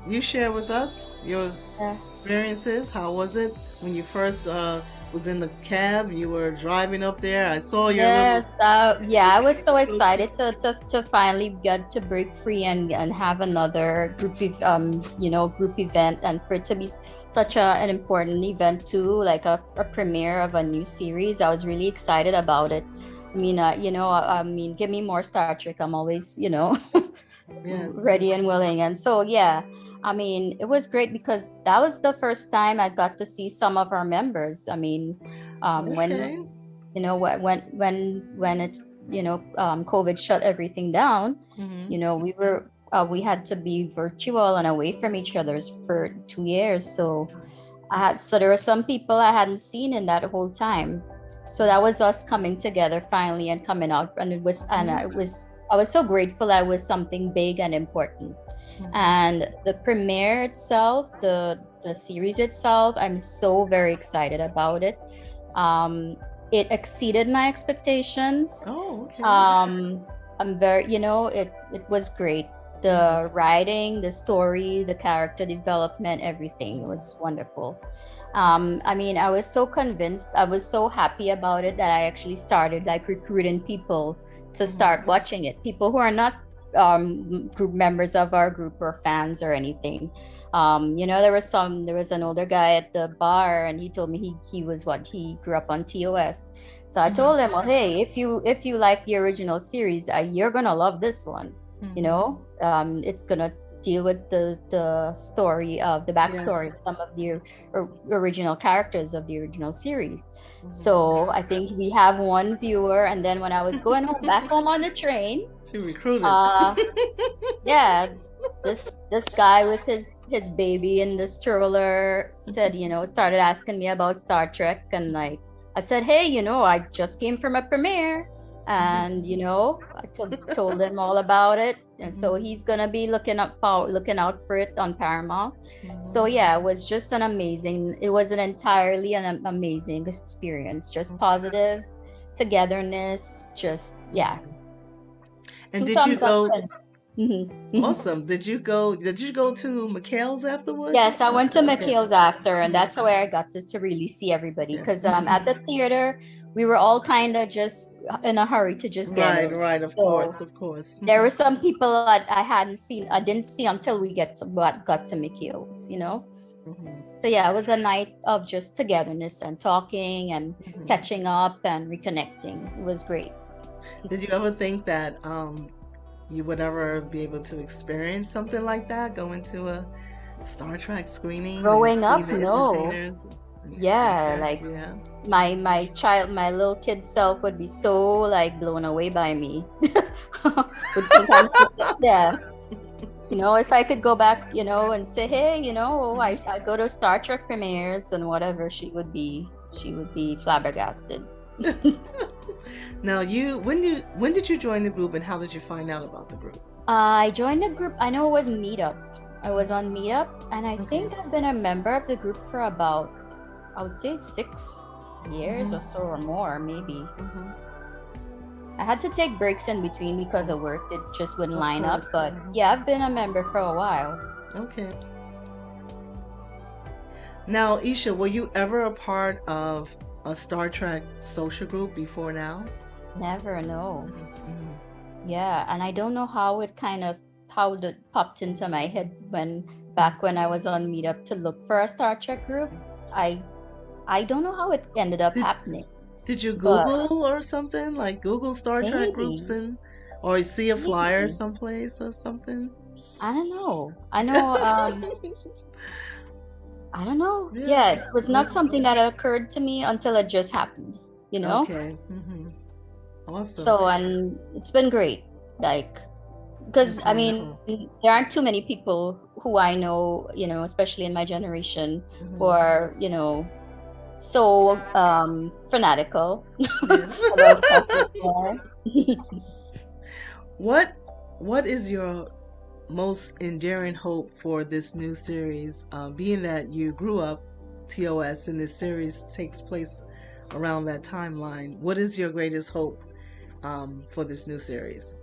you share with us your Yeah. experiences? How was it when you first was in the cab? You were driving up there. I saw your little Yes, yeah, I was so cookie. excited to finally get to break free and have another group event, and for it to be such an important event too, like a premiere of a new series. I was really excited about it. I mean, I mean, give me more Star Trek. I'm always, Yes. ready and willing. And so, yeah, I mean, it was great because that was the first time I got to see some of our members. I mean, when Okay. when it COVID shut everything down, Hmm. we had to be virtual and away from each other's for 2 years. So there were some people I hadn't seen in that whole time. So that was us coming together finally and coming out, and I was so grateful that it was something big and important. Hmm. And the premiere itself, the series itself, I'm so very excited about it. um it exceeded my expectations. Oh, okay. I'm very, it was great. Hmm. The writing, the story, the character development, everything was wonderful. I mean, I was so convinced, I was so happy about it that I actually started like recruiting people to Hmm. start watching it. People who are not group members of our group or fans or anything. There was an older guy at the bar, and he told me he grew up on TOS. So I told him, well, hey, if you like the original series, you're gonna love this one. Hmm. It's gonna deal with the story of the Yes. backstory of some of the original characters of the original series. Hmm. So I think we have one viewer, and then when I was going home back home on the train, She recruited. uh, yeah, this guy with his baby in the stroller said, started asking me about Star Trek, and like I said, hey, I just came from a premiere, and I told him all about it, and so Hmm. he's gonna be looking out for it on Paramount. So Hmm. yeah, it was an entirely an amazing experience, just positive togetherness, just yeah, And two did you thumbs up. go? And mhm. Awesome. Did you go? Did you go to McHale's afterwards? Yes, I That's went to good. Okay. McHale's after, and Mhm. that's where I got to really see everybody. Okay. Because at the Hmm. theater, we were all kind of just in a hurry to just get Right. in. Right. Of So course. Of course. there were some people that I didn't see until we got to McHale's. Hmm. So yeah, it was a night of just togetherness and talking and Hmm. catching up and reconnecting. It was great. Did you ever think that you would ever be able to experience something like that? Go into a Star Trek screening and Growing see up, the no. entertainers and Yeah, actors? like Yeah. my little kid self would be so like blown away by me. Would think I'm so, yeah. If I could go back, and say, hey, I go to Star Trek premieres and whatever, she would be flabbergasted. Now, when did you join the group and how did you find out about the group? I joined the group. I know it was Meetup. I was on Meetup, and I Okay. think I've been a member of the group for about, I would say, 6 years Hmm. or so, or more, maybe. Hmm. I had to take breaks in between because of work. It just wouldn't Of line up. course. But yeah, I've been a member for a while. Okay. Now, Isha, were you ever a part of a Star Trek social group before now? Never know. Hmm. Yeah, and I don't know how it popped into my head when I was on Meetup to look for a Star Trek group. I I don't know how it ended up Did happening, did you but Google or something? Like Google Star Trek groups maybe, and or you see a flyer maybe. someplace or something? I don't know. I don't know. Yeah. Yeah, it was not something that occurred to me until it just happened, you know? Okay. Awesome. So, and it's been great. Like, because That's I mean, wonderful. there aren't too many people who I know, especially in my generation, who Hmm. are, so fanatical Yeah. about Star Trek. What what is your most endearing hope for this new series? Being that you grew up TOS and this series takes place around that timeline, what is your greatest hope for this new series?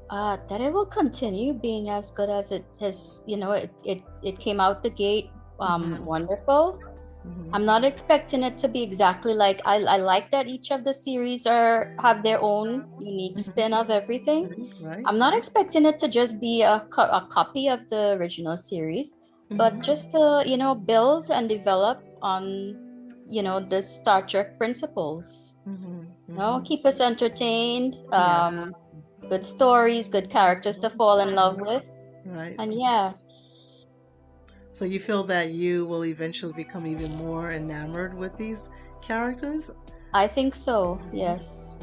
That it will continue being as good as it has. It came out the gate wonderful. Hmm. I'm not expecting it to be exactly like I like that each of the series are have their own unique spin of everything. Right. I'm not expecting it to just be a copy of the original series, but Hmm. just to, build and develop on, the Star Trek principles. Hmm. Hmm. Keep us entertained, Yes. good stories, good characters to fall in love with. Right. And yeah, So you feel that you will eventually become even more enamored with these characters? I think so. Yes.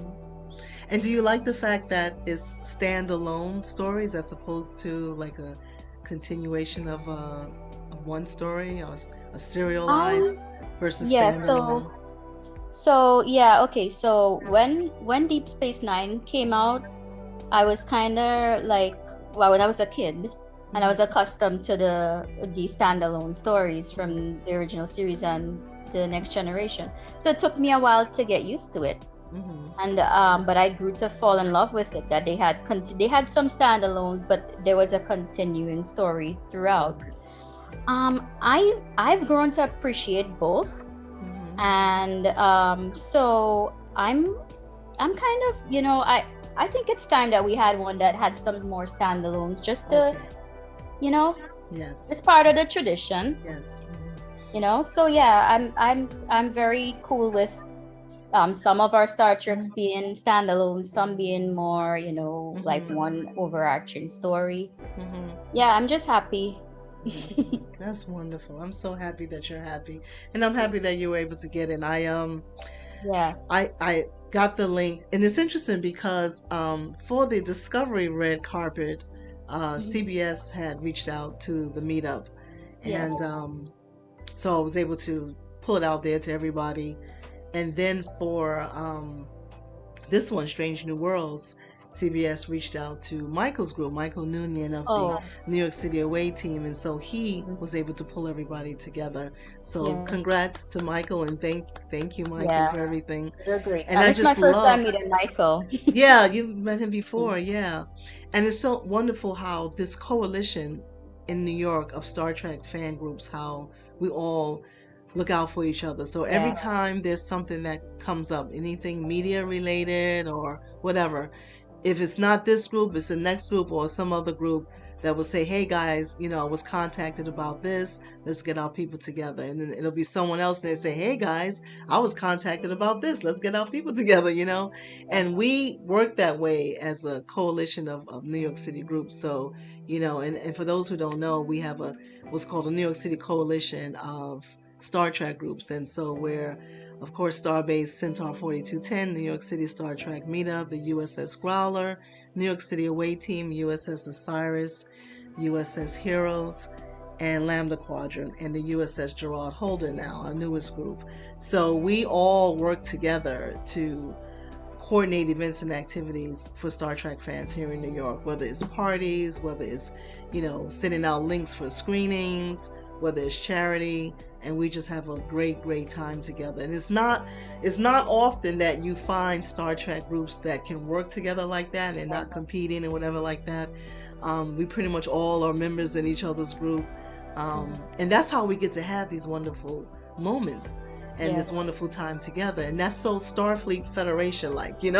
And do you like the fact that it's standalone stories as opposed to like a continuation of one story, or a serialized Um, versus yeah, standalone? yeah, okay. So when Deep Space Nine came out, I was kind of like, well, when I was a kid, and I was Hmm. accustomed to the standalone stories from the original series and the Next Generation. So it took me a while to get used to it. Hmm. And but I grew to fall in love with it. That they had some standalones, but there was a continuing story throughout. I've grown to appreciate both, Hmm. and so I'm kind of, I think it's time that we had one that had some more standalones, just to, Okay. you know, Yes. it's part of the tradition, Yes. So yeah, I'm very cool with some of our Star Treks Hmm. being standalone, some being more, like Hmm. one overarching story. Hmm. Yeah, I'm just happy. That's wonderful. I'm so happy that you're happy, and I'm happy that you were able to get in. Yeah. I got the link, and it's interesting because for the Discovery red carpet, Mhm. CBS had reached out to the meetup, Yeah. and so I was able to pull it out there to everybody. And then for this one, Strange New Worlds, CBS reached out to Michael's group, Michael Noonian of the Oh. New York City away team, and so he Mhm. was able to pull everybody together. So Yeah. congrats to Michael, and thank you, Michael, Yeah. for everything. You're great. And I This is my just first time love, meeting Michael. yeah, you've met him before, yeah. And it's so wonderful how this coalition in New York of Star Trek fan groups, how we all look out for each other. So every Yeah. time there's something that comes up, anything media related or whatever, if it's not this group, it's the next group or some other group that will say, hey guys, I was contacted about this. Let's get our people together. And then it'll be someone else and they say, hey guys, I was contacted about this. Let's get our people together. And we work that way as a coalition of New York City groups. So, and for those who don't know, we have what's called a New York City Coalition of Star Trek groups. And so we're, of course, Starbase Centaur 4210, New York City Star Trek Meetup, the USS Growler, New York City Away Team, USS Osiris, USS Heroes, and Lambda Quadrant, and the USS Gerard Holder now, our newest group. So we all work together to coordinate events and activities for Star Trek fans here in New York, whether it's parties, whether it's, sending out links for screenings, whether it's charity, and we just have a great time together. And it's not often that you find Star Trek groups that can work together like that and they're not competing and whatever like that. We pretty much all are members in each other's group. And that's how we get to have these wonderful moments and this Yes. wonderful time together. And that's so Starfleet Federation like. Yes.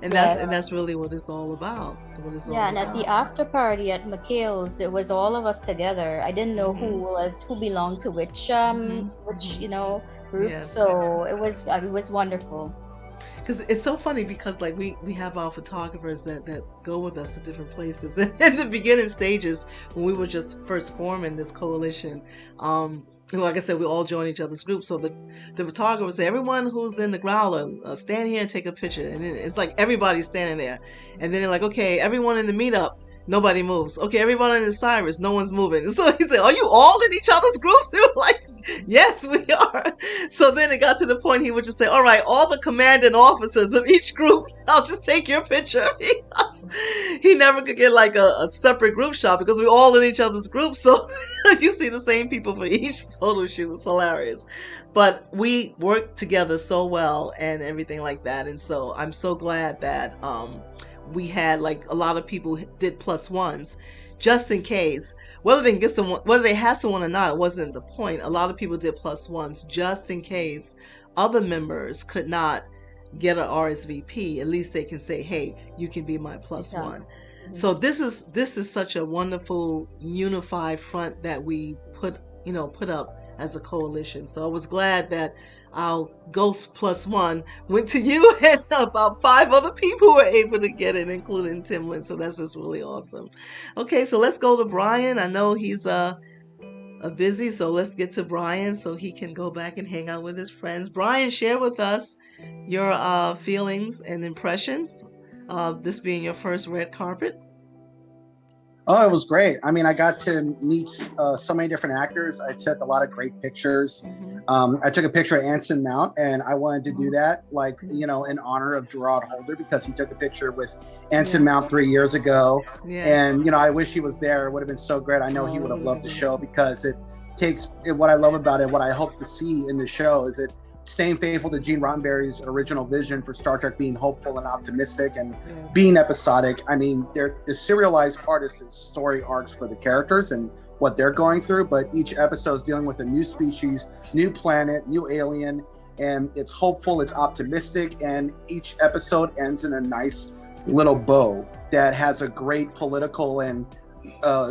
And that's Yes. and that's really what it's all about. What it's Yeah, all and at the about. after party at McHale's, it was all of us together. I didn't know Hmm. who belonged to Hmm. which Hmm. group. Yes. So it was wonderful. Because it's so funny because like we have our photographers that go with us to different places. In the beginning stages when we were just first forming this coalition, like I said, we all join each other's groups. So the photographers say, everyone who's in the growler, stand here and take a picture. And then it's like everybody's standing there, and then they're like, okay, everyone in the meetup. Nobody moves. Okay, everyone in the Cyrus, no one's moving. So he said, "Are you all in each other's groups?" They were like, yes, we are. So then it got to the point he would just say, all right, all the commanding officers of each group, I'll just take your picture. He never could get like a separate group shot because we're all in each other's groups. So you see the same people for each photo shoot. It's hilarious. But we work together so well and everything like that. And so I'm so glad that we had like a lot of people did plus ones just in case, whether they can get someone, whether they had someone or not, it wasn't the point. A lot of people did plus ones just in case other members could not get an RSVP. At least they can say, hey, you can be my plus one. So this is such a wonderful unified front that we put up as a coalition. So I was glad that our Ghost Plus One went to you, and about 5 other people were able to get it, including Timlin. So that's just really awesome. Okay, so let's go to Brian. I know he's busy, so let's get to Brian so he can go back and hang out with his friends. Brian, share with us your feelings and impressions of this being your first red carpet. Oh, it was great. I mean, I got to meet so many different actors. I took a lot of great pictures. I took a picture of Anson Mount, and I wanted to do that, like, in honor of Gerard Holder, because he took a picture with Anson Mount 3 years ago. And, I wish he was there. It would have been so great. I know he would have loved the show, because it takes what I love about it, what I hope to see in the show is it staying faithful to Gene Roddenberry's original vision for Star Trek, being hopeful and optimistic and being episodic. I mean, the serialized part is the story arcs for the characters and what they're going through, but each episode is dealing with a new species, new planet, new alien, and it's hopeful, it's optimistic, and each episode ends in a nice little bow that has a great political and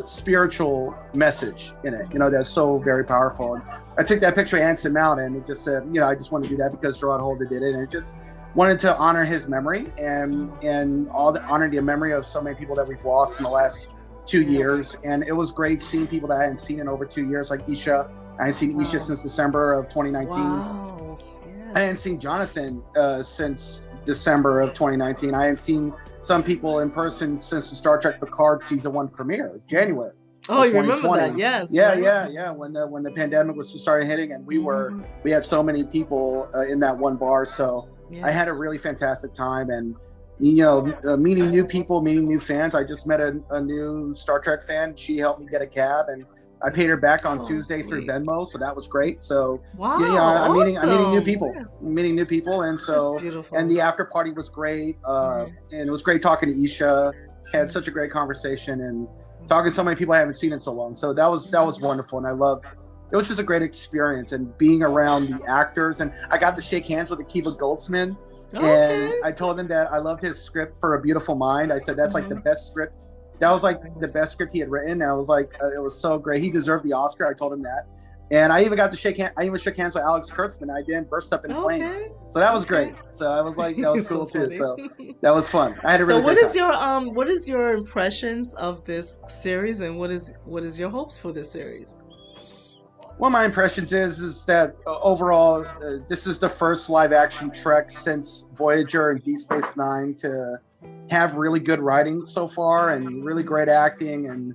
spiritual message in it, that's so very powerful. And I took that picture of Anson Mount, and it just said, I just want to do that because Gerard Holder did it, and it just wanted to honor his memory and honor the memory of so many people that we've lost in the last 2 years. And it was great seeing people that I hadn't seen in over 2 years, like Isha. I hadn't seen Isha since December of 2019. Wow. I hadn't seen Jonathan since December of 2019. I hadn't seen some people in person since the Star Trek Picard season 1 premiere, January. Oh, you remember that? Yes. Yeah, right. yeah. When the pandemic was started hitting, and we had so many people in that one bar. So I had a really fantastic time, and meeting new people, meeting new fans. I just met a new Star Trek fan. She helped me get a cab, and I paid her back on Tuesday through Venmo, so that was great. So I'm meeting new people, and so and the after party was great, and it was great talking to Isha. Had such a great conversation and talking to so many people I haven't seen in so long. So that was wonderful, and I loved. It was just a great experience, and being around the actors, and I got to shake hands with Akiva Goldsman, and I told him that I loved his script for A Beautiful Mind. I said that's like the best script. That was like the best script he had written. And I was like, it was so great. He deserved the Oscar. I told him that. And I even got to shake hands. I even shook hands with Alex Kurtzman. I didn't burst up in flames. So that was great. So I was like, that was cool too. So that was fun. I had a really great time. What is your impressions of this series, and what is your hopes for this series? Well, my impressions is that overall, this is the first live action Trek since Voyager and Deep Space Nine to have really good writing so far and really great acting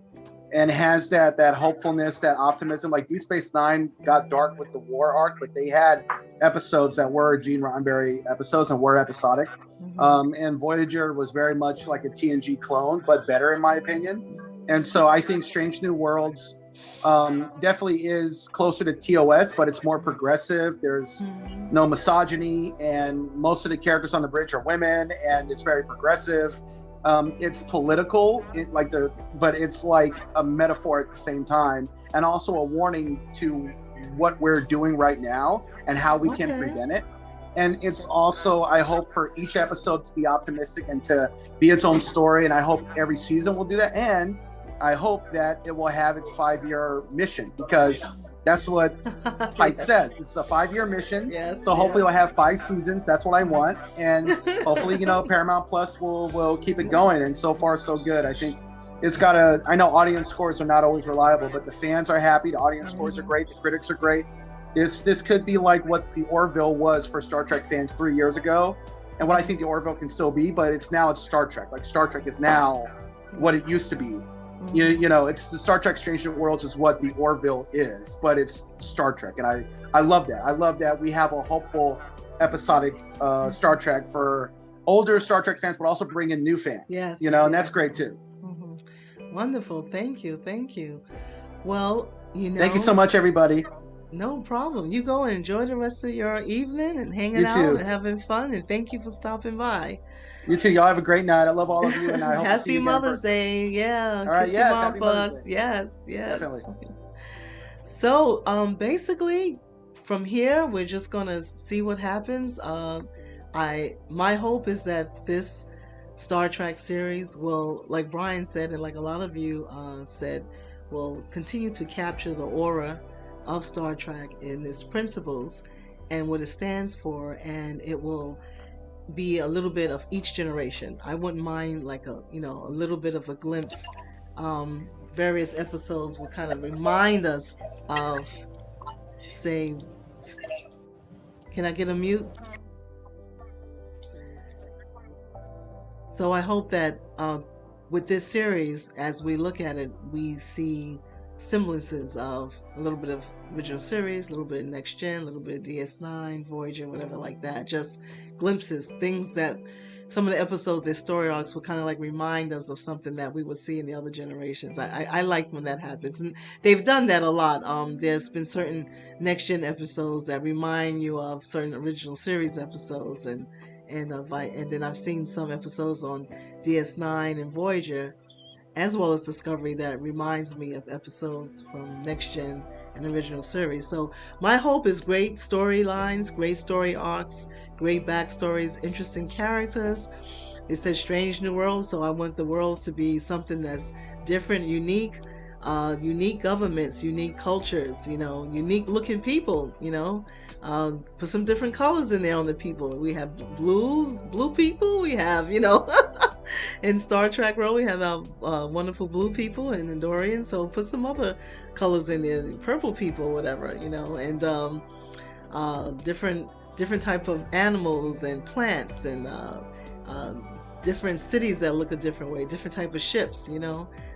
and has that hopefulness, that optimism. Like Deep Space Nine got dark with the war arc, but they had episodes that were Gene Roddenberry episodes and were episodic. And Voyager was very much like a TNG clone, but better in my opinion. And so I think Strange New Worlds definitely is closer to TOS, but it's more progressive. There's no misogyny, and most of the characters on the bridge are women, and it's very progressive. It's political, but it's like a metaphor at the same time, and also a warning to what we're doing right now and how we can prevent it. And it's also, I hope for each episode to be optimistic and to be its own story, and I hope every season will do that. And I hope that it will have its 5-year mission, because that's what Pike says. It's a 5-year mission. So hopefully we'll have 5 seasons. That's what I want. And hopefully, Paramount Plus will keep it going. And so far, so good. I think it's got I know audience scores are not always reliable, but the fans are happy. The audience scores are great. The critics are great. This could be like what the Orville was for Star Trek fans 3 years ago, and what I think the Orville can still be, but it's Star Trek. Like Star Trek is now what it used to be. It's the Star Trek Strange New Worlds is what the Orville is, but it's Star Trek, and I love that. I love that we have a hopeful, episodic Star Trek for older Star Trek fans, but also bring in new fans. And that's great too. Wonderful, thank you. Well, thank you so much, everybody. No problem. You go and enjoy the rest of your evening and hanging You out too. and having fun. And thank you for stopping by. You too. Y'all have a great night. I love all of you, and I hope to see Happy you again in Mother's person. Day. Yeah. All right. Kiss your Yes. mom Happy for Mother's us. Day. Yes. Yes. Definitely. So, basically, from here, we're just gonna see what happens. My hope is that this Star Trek series will, like Brian said, and like a lot of you said, will continue to capture the aura of Star Trek in its principles and what it stands for, and it will be a little bit of each generation. I wouldn't mind like a little bit of a glimpse. Various episodes will kind of remind us of, say, can I get a mute? So I hope that with this series, as we look at it, we see semblances of a little bit of original series, a little bit of Next Gen, a little bit of DS9, Voyager, whatever like that. Just glimpses, things that some of the episodes, their story arcs will kind of like remind us of something that we would see in the other generations. I like when that happens, and they've done that a lot. There's been certain Next Gen episodes that remind you of certain original series episodes, and then I've seen some episodes on DS9 and Voyager, as well as Discovery, that reminds me of episodes from Next Gen and original series. So my hope is great storylines, great story arcs, great backstories, interesting characters. It says strange new worlds, so I want the worlds to be something that's different, unique. Unique governments, unique cultures, unique looking people, put some different colors in there on the people. We have blue people. We have, in Star Trek world, we have our wonderful blue people and Andorians. So put some other colors in there, purple people, whatever, and different type of animals and plants and different cities that look a different way, different type of ships,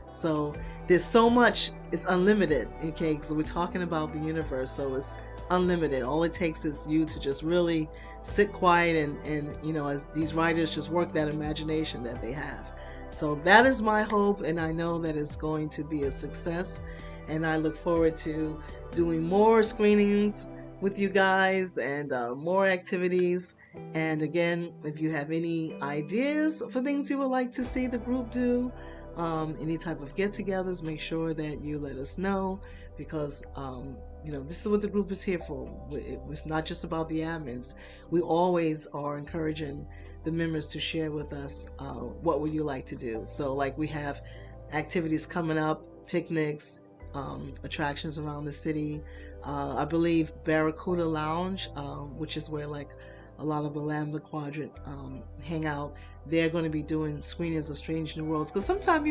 So there's so much, it's unlimited, okay? Because we're talking about the universe, so it's unlimited. All it takes is you to just really sit quiet and as these writers just work that imagination that they have. So that is my hope, and I know that it's going to be a success, and I look forward to doing more screenings with you guys and more activities. And again, if you have any ideas for things you would like to see the group do, any type of get-togethers, make sure that you let us know, because this is what the group is here for. It's not just about the admins. We always are encouraging the members to share with us what would you like to do. So like we have activities coming up, picnics, attractions around the city. I believe Barracuda Lounge, which is where like a lot of the Lambda Quadrant hang out. They're going to be doing screenings of Strange New Worlds, because sometimes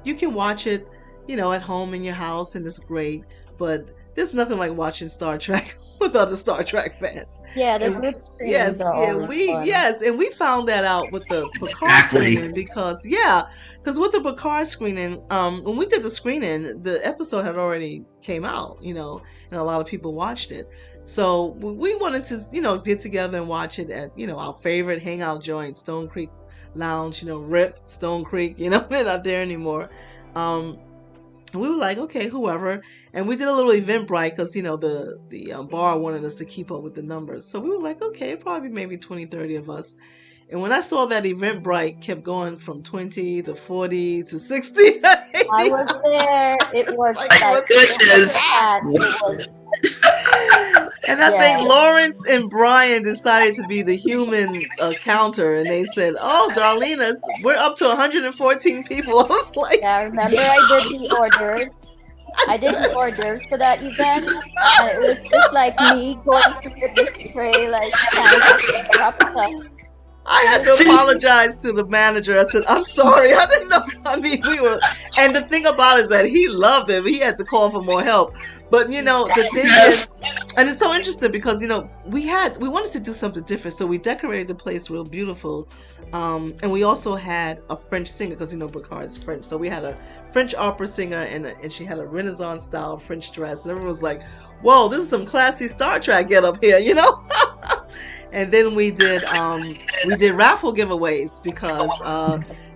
you can watch it at home in your house and it's great, but there's nothing like watching Star Trek with other Star Trek fans. Yeah, the And group screenings are always fun. and we found that out with the Picard screening, because with the Picard screening, when we did the screening, the episode had already came out, and a lot of people watched it. So we wanted to, get together and watch it at, our favorite hangout joint, Stone Creek Lounge, RIP Stone Creek, they're not there anymore. And we were like, okay, whoever. And we did a little Eventbrite, because, the bar wanted us to keep up with the numbers. So we were like, okay, probably maybe 20, 30 of us. And when I saw that Eventbrite kept going from 20 to 40 to 60. I was there. It was Goodness. And I think Lawrence and Brian decided to be the human counter, and they said, "Oh, Darlene, we're up to 114 people." I was like, yeah, remember I did the orders. I did the orders for that event, and it was just like me going to get this tray, like I had to apologize to the manager. I said, I'm sorry. I didn't know. I mean, and the thing about it is that he loved it. He had to call for more help. But, the thing is, and it's so interesting because, we wanted to do something different. So we decorated the place real beautiful. And we also had a French singer, because, Picard's French. So we had a French opera singer, and she had a Renaissance style French dress. And everyone was like, whoa, this is some classy Star Trek get up here, And then we did raffle giveaways, because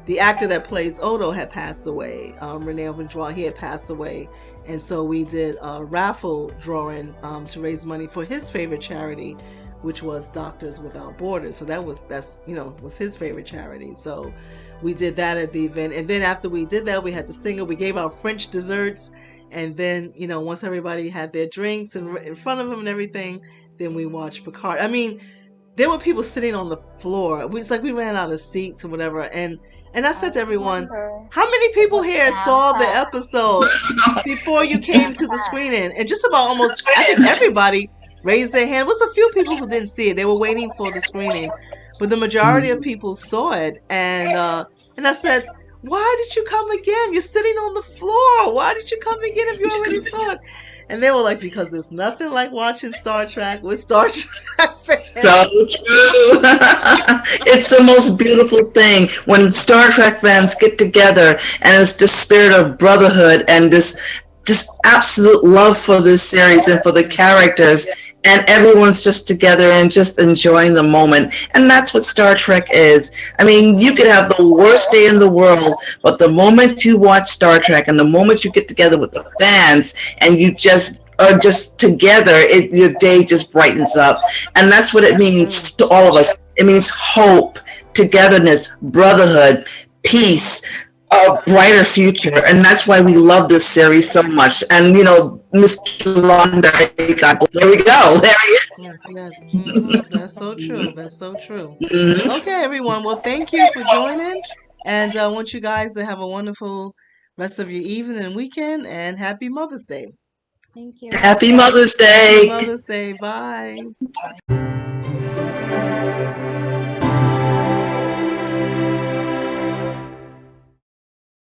the actor that plays Odo had passed away. Rene Obendraw, he had passed away, and so we did a raffle drawing to raise money for his favorite charity, which was Doctors Without Borders. So that's was his favorite charity. So we did that at the event, and then after we did that, we had the singer. We gave out French desserts, and then once everybody had their drinks and in front of them and everything, then we watched Picard. I mean, there were people sitting on the floor. It's like we ran out of seats or whatever. And I said to everyone, how many people here saw the episode before you came to the screening? And just about almost, I think everybody raised their hand. There was a few people who didn't see it. They were waiting for the screening. But the majority of people saw it. And I said, why did you come again? You're sitting on the floor. Why did you come again if you already saw it? And they were like, because there's nothing like watching Star Trek with Star Trek fans. So true. It's the most beautiful thing when Star Trek fans get together, and it's the spirit of brotherhood and this just absolute love for this series and for the characters, and everyone's just together and just enjoying the moment. And that's what Star Trek is. I mean, you could have the worst day in the world, but the moment you watch Star Trek and the moment you get together with the fans and you just are just together, your day just brightens up. And that's what it means to all of us. It means hope, togetherness, brotherhood, peace, a brighter future. And that's why we love this series so much. And Mr. Londa, there we go. There we go. Yes. That's so true. That's so true. Okay, everyone. Well, thank you for joining. And I want you guys to have a wonderful rest of your evening and weekend. And happy Mother's Day. Thank you. Happy Mother's Day. Happy Mother's Day. Bye.